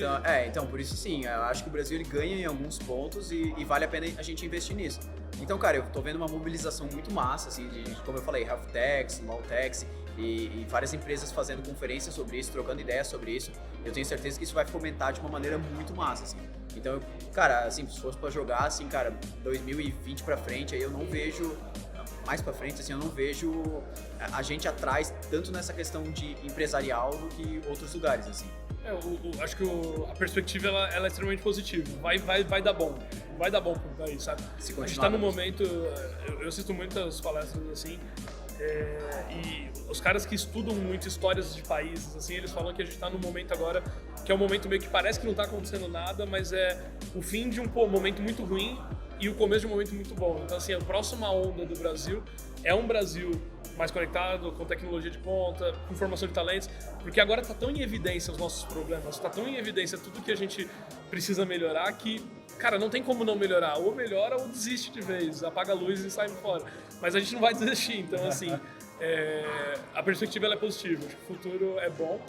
então, por isso sim, eu acho que o Brasil ele ganha em alguns pontos e vale a pena a gente investir nisso. Então, cara, eu tô vendo uma mobilização muito massa, assim, de, como eu falei, health techs, law techs e várias empresas fazendo conferências sobre isso, trocando ideias sobre isso. Eu tenho certeza que isso vai fomentar de uma maneira muito massa, assim. Então, cara, assim, se fosse pra jogar, assim, cara, 2020 pra frente, aí eu não vejo... mais pra frente, assim, eu não vejo a gente atrás tanto nessa questão de empresarial do que outros lugares, assim. Acho que a perspectiva ela é extremamente positiva. Vai dar bom. Vai dar bom pro país, sabe? A gente tá num momento... Eu assisto muitas palestras, assim, e os caras que estudam muito histórias de países, assim, eles falam que a gente tá num momento agora que é um momento meio que parece que não tá acontecendo nada, mas é o fim de um momento muito ruim e o começo de um momento muito bom. Então, assim, a próxima onda do Brasil é um Brasil mais conectado, com tecnologia de ponta, com formação de talentos, porque agora tá tão em evidência os nossos problemas, tá tão em evidência tudo que a gente precisa melhorar que, cara, não tem como não melhorar. Ou melhora ou desiste de vez, apaga a luz e sai fora. Mas a gente não vai desistir, então, assim, a perspectiva ela é positiva, acho que o futuro é bom.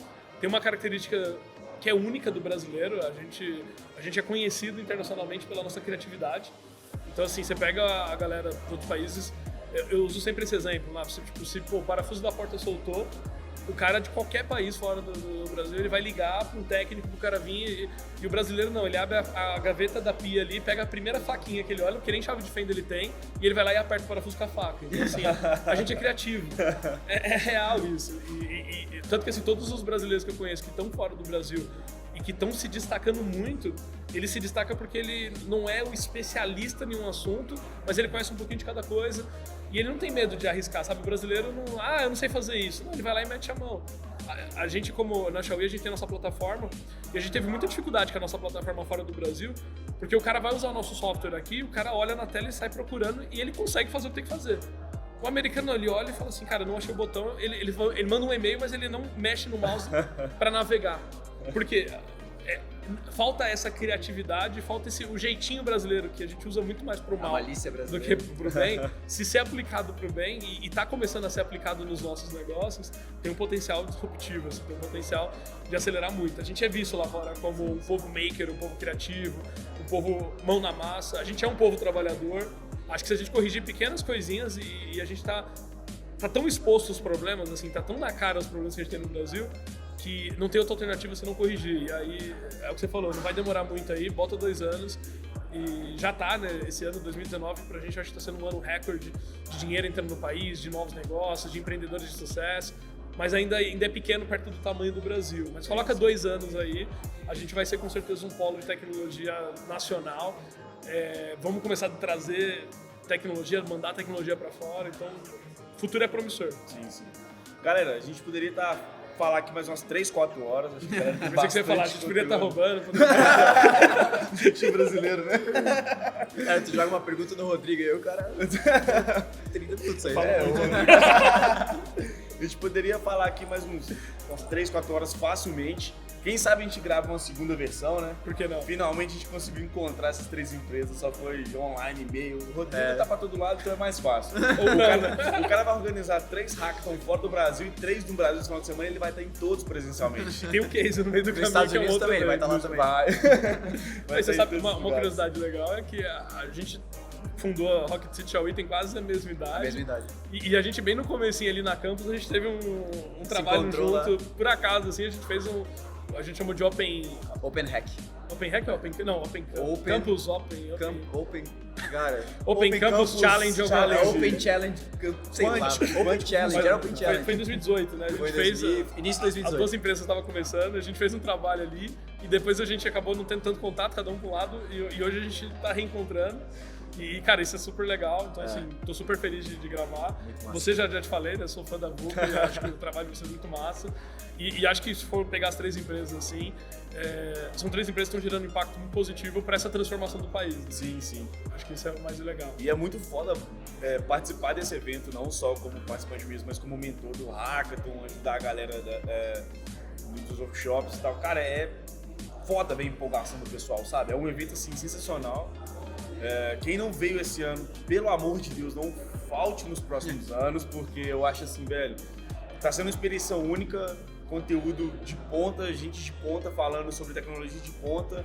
Tem uma característica que é única do brasileiro, a gente é conhecido internacionalmente pela nossa criatividade. Então, assim, você pega a galera de outros países, eu uso sempre esse exemplo, né? Se o parafuso da porta soltou, o cara de qualquer país fora do Brasil, ele vai ligar para um técnico pro cara vir e o brasileiro não, ele abre a gaveta da pia ali, pega a primeira faquinha que ele olha, porque nem chave de fenda ele tem, e ele vai lá e aperta o parafuso com a faca. Então, assim, a gente é criativo. É real isso. Tanto que, assim, todos os brasileiros que eu conheço que estão fora do Brasil e que estão se destacando muito, ele se destaca porque ele não é o especialista em um assunto, mas ele conhece um pouquinho de cada coisa e ele não tem medo de arriscar, sabe? O brasileiro não, eu não sei fazer isso. Não, ele vai lá e mete a mão. A gente, como na Xiaomi, a gente tem a nossa plataforma e a gente teve muita dificuldade com a nossa plataforma fora do Brasil, porque o cara vai usar o nosso software aqui, o cara olha na tela e sai procurando e ele consegue fazer o que tem que fazer. O americano ali olha e fala assim, cara, não achei o botão, ele manda um e-mail, mas ele não mexe no mouse para navegar. Porque falta essa criatividade, falta o jeitinho brasileiro, que a gente usa muito mais pro mal do que pro bem. Se ser aplicado pro bem, e tá começando a ser aplicado nos nossos negócios, tem um potencial disruptivo, assim, tem um potencial de acelerar muito. A gente é visto lá fora como um povo maker, um povo criativo, um povo mão na massa. A gente é um povo trabalhador. Acho que se a gente corrigir pequenas coisinhas e a gente tá tão exposto aos problemas, assim, tá tão na cara os problemas que a gente tem no Brasil, que não tem outra alternativa se não corrigir. E aí, é o que você falou, não vai demorar muito aí, bota 2 anos e já tá, né? Esse ano, 2019, pra gente, acho que tá sendo um ano recorde de dinheiro entrando no país, de novos negócios, de empreendedores de sucesso, mas ainda é pequeno perto do tamanho do Brasil. Mas coloca 2 anos aí, a gente vai ser com certeza um polo de tecnologia nacional. Vamos começar a trazer tecnologia, mandar tecnologia pra fora, então o futuro é promissor. Sim. Galera, a gente poderia falar aqui mais umas 3, 4 horas. Acho que eu pensei que você ia falar, a gente poderia estar roubando. Jeitinho brasileiro, né? Tu joga uma pergunta no Rodrigo e o cara... 30 minutos aí. A gente poderia falar aqui mais umas 3, 4 horas facilmente. Quem sabe a gente grava uma segunda versão, né? Por que não? Finalmente a gente conseguiu encontrar essas 3 empresas, só foi online, e-mail. O Rodrigo tá pra todo lado, então é mais fácil. O cara vai organizar 3 hackathons fora do Brasil e 3 no Brasil no final de semana, ele vai estar em todos presencialmente. Tem um case no meio do Nos caminho Estados que é Unidos outro também, ele vai estar lá também. Mas você ter sabe, em todos uma os lugares. curiosidade legal é que a gente fundou a Rocket City Xiaomi tem quase a mesma idade. Mesma idade. E a gente bem no comecinho ali na campus, a gente teve um trabalho encontrou junto. Por acaso, assim, a gente fez a gente chamou de Open Hack. Hack ou Open... Não, Open Campus Open. Cara. Open Campus Challenge. Open Challenge. Sei lá. Open Challenge. Era Open Challenge. Foi em 2018, né? A gente Foi fez... início de As 2018. duas empresas estavam começando, a gente fez um trabalho ali e depois a gente acabou não tendo tanto contato, cada um para um lado, e hoje a gente tá reencontrando. E, cara, isso é super legal, então assim, tô super feliz de gravar. Você já te falei, né? Sou fã da VUCA, eu acho que o trabalho de vocês é muito massa. E acho que se for pegar as 3 empresas assim, são 3 empresas que estão gerando impacto muito positivo para essa transformação do país. Né? Sim. Acho que isso é o mais legal. E é muito foda participar desse evento, não só como participante mesmo, mas como mentor do Hackathon, ajudar a galera dos workshops e tal. Cara, é foda ver a empolgação do pessoal, sabe? É um evento, assim, sensacional. Quem não veio esse ano, pelo amor de Deus, não falte nos próximos anos, porque eu acho assim, velho, tá sendo uma experiência única, conteúdo de ponta, gente de ponta falando sobre tecnologia de ponta.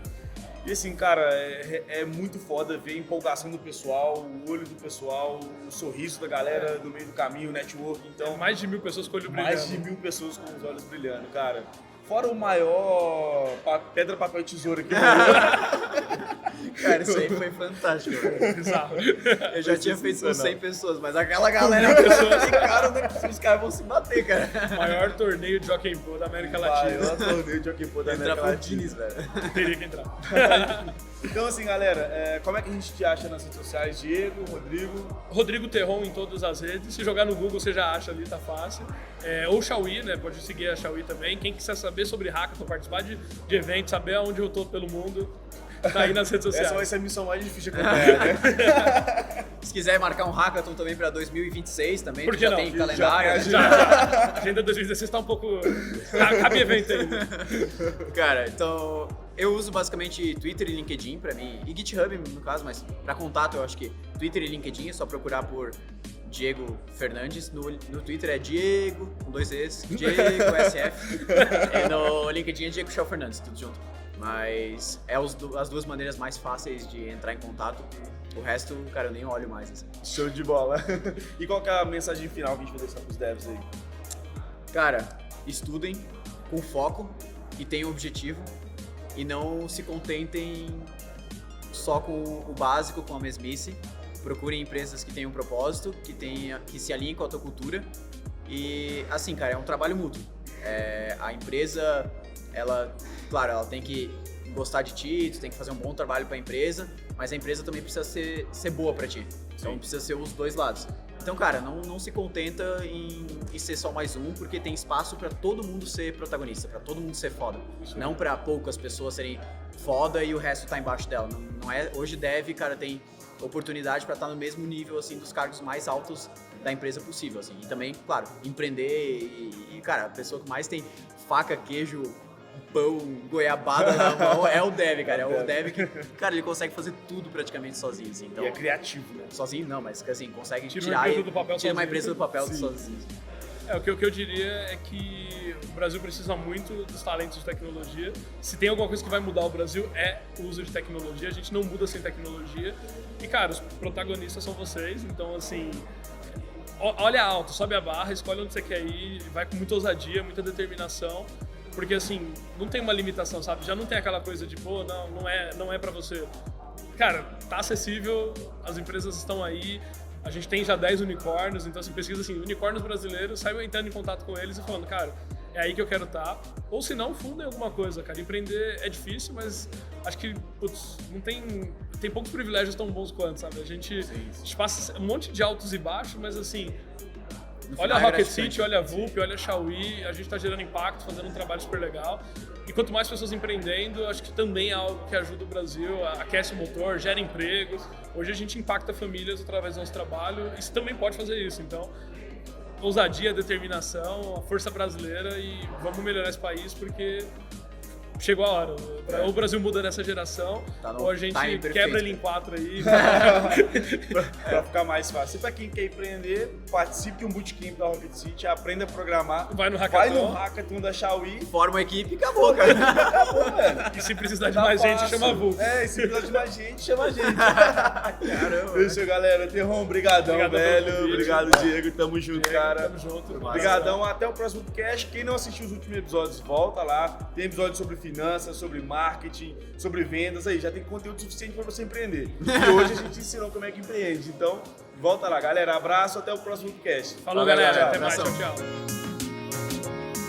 E assim, cara, é muito foda ver a empolgação do pessoal, o olho do pessoal, o sorriso da galera no meio do caminho, o network. Então, Mais de 1000 pessoas com o olho brilhando. mais de 1000 pessoas com os olhos brilhando, cara. Fora o maior pedra, papel e tesoura aqui. Cara, isso aí foi fantástico. Velho. Bizarro. Eu já tinha feito com sensacional. 100 pessoas, mas aquela galera, cara, não é possível, os caras vão se bater, cara. Maior torneio de Jockey Pô da América Latina. Maior torneio de Jockey Pô da Entrar América pro Latina. Guinness, velho. Teria que entrar. Então assim, galera, como é que a gente te acha nas redes sociais? Diego, Rodrigo? Rodrigo Terron em todas as redes. Se jogar no Google, você já acha ali, tá fácil. Ou Xiaomi, né? Pode seguir a Xiaomi também. Quem quiser saber sobre hackathon, participar de eventos, saber aonde eu tô pelo mundo, tá aí nas redes sociais. Essa vai ser a missão mais difícil de acompanhar, né? Se quiser marcar um hackathon também pra 2026 também, Por que já não? tem calendário. Já. A agenda 2016 tá um pouco... Cabe evento ainda. Cara, então eu uso basicamente Twitter e LinkedIn pra mim, e GitHub no caso, mas pra contato eu acho que Twitter e LinkedIn é só procurar por Diego Fernandes. No Twitter é Diego, com 2 Es, Diego SF. E no LinkedIn é Diego Shell Fernandes, tudo junto. Mas é as 2 maneiras mais fáceis de entrar em contato. O resto, cara, eu nem olho mais. Assim. Show de bola. E qual que é a mensagem final que a gente vai deixar pros devs aí? Cara, estudem com foco e tenham objetivo. E não se contentem só com o básico, com a mesmice. Procurem empresas que tenham um propósito, que se alinhem com a tua cultura. E assim, cara, é um trabalho mútuo. A empresa, ela tem que gostar de ti, tu tem que fazer um bom trabalho para a empresa, mas a empresa também precisa ser boa para ti. Então precisa ser os 2 lados. Então, cara, não se contenta em ser só mais um, porque tem espaço para todo mundo ser protagonista, para todo mundo ser foda. Não para poucas pessoas serem foda e o resto tá embaixo dela. Não é, hoje cara, tem oportunidade para estar no mesmo nível assim dos cargos mais altos da empresa possível, assim. E também, claro, empreender e cara, a pessoa que mais tem faca, queijo, pão, goiabada na mão é o dev, cara. É o dev que, cara, ele consegue fazer tudo praticamente sozinho, assim. Então, E é criativo, né? sozinho não, mas assim, consegue Tira tirar uma empresa do papel tira uma sozinho. empresa do papel sozinho. O que eu diria é que o Brasil precisa muito dos talentos de tecnologia. Se tem alguma coisa que vai mudar o Brasil é o uso de tecnologia. A gente não muda sem tecnologia. E, cara, os protagonistas são vocês. Então, assim, olha alto, sobe a barra, escolhe onde você quer ir, vai com muita ousadia, muita determinação. Porque, assim, não tem uma limitação, sabe? Já não tem aquela coisa de, pô, não é pra você. Cara, tá acessível, as empresas estão aí. A gente tem já 10 unicórnios, então você pesquisa assim, unicórnios brasileiros, saiam entrando em contato com eles e falando, cara, é aí que eu quero estar. Ou se não, fundem alguma coisa, cara. Empreender é difícil, mas acho que, putz, não tem poucos privilégios tão bons quanto, sabe? A gente passa um monte de altos e baixos, mas assim, olha a Rocket City, olha a VUP, olha a Xiaomi, a gente tá gerando impacto, fazendo um trabalho super legal. E quanto mais pessoas empreendendo, acho que também é algo que ajuda o Brasil, aquece o motor, gera emprego. Hoje a gente impacta famílias através do nosso trabalho e você também pode fazer isso. Então, ousadia, determinação, a força brasileira e vamos melhorar esse país porque chegou a hora. Ou o Brasil muda nessa geração, Tá no ou a gente timing perfeito. quebra ele em 4 aí. Pra ficar mais fácil. E pra quem quer empreender, participe de um bootcamp da Rocket City, aprenda a programar. Vai no Vai no hackathon. hackathon da Xiaomi. Forma a equipe e acabou, cara. Acabou, velho. E se precisar de Tá mais gente, fácil. chama a Vulca. É, e se precisar de mais gente, chama a gente. Caramba. Isso, galera. Terron, brigadão, Obrigadão velho. pelo convite. Obrigado, Diego. Tamo junto, cara. Tamo junto. Obrigadão, até o próximo podcast. Quem não assistiu os últimos episódios, volta lá. Tem episódios sobre finanças, sobre marketing, sobre vendas. Aí já tem conteúdo suficiente pra você empreender. E hoje a gente ensinou como é que empreende. Então, volta lá, galera. Abraço, até o próximo podcast. Falou, Valeu, galera. tchau. Até mais. Abração. Tchau, tchau.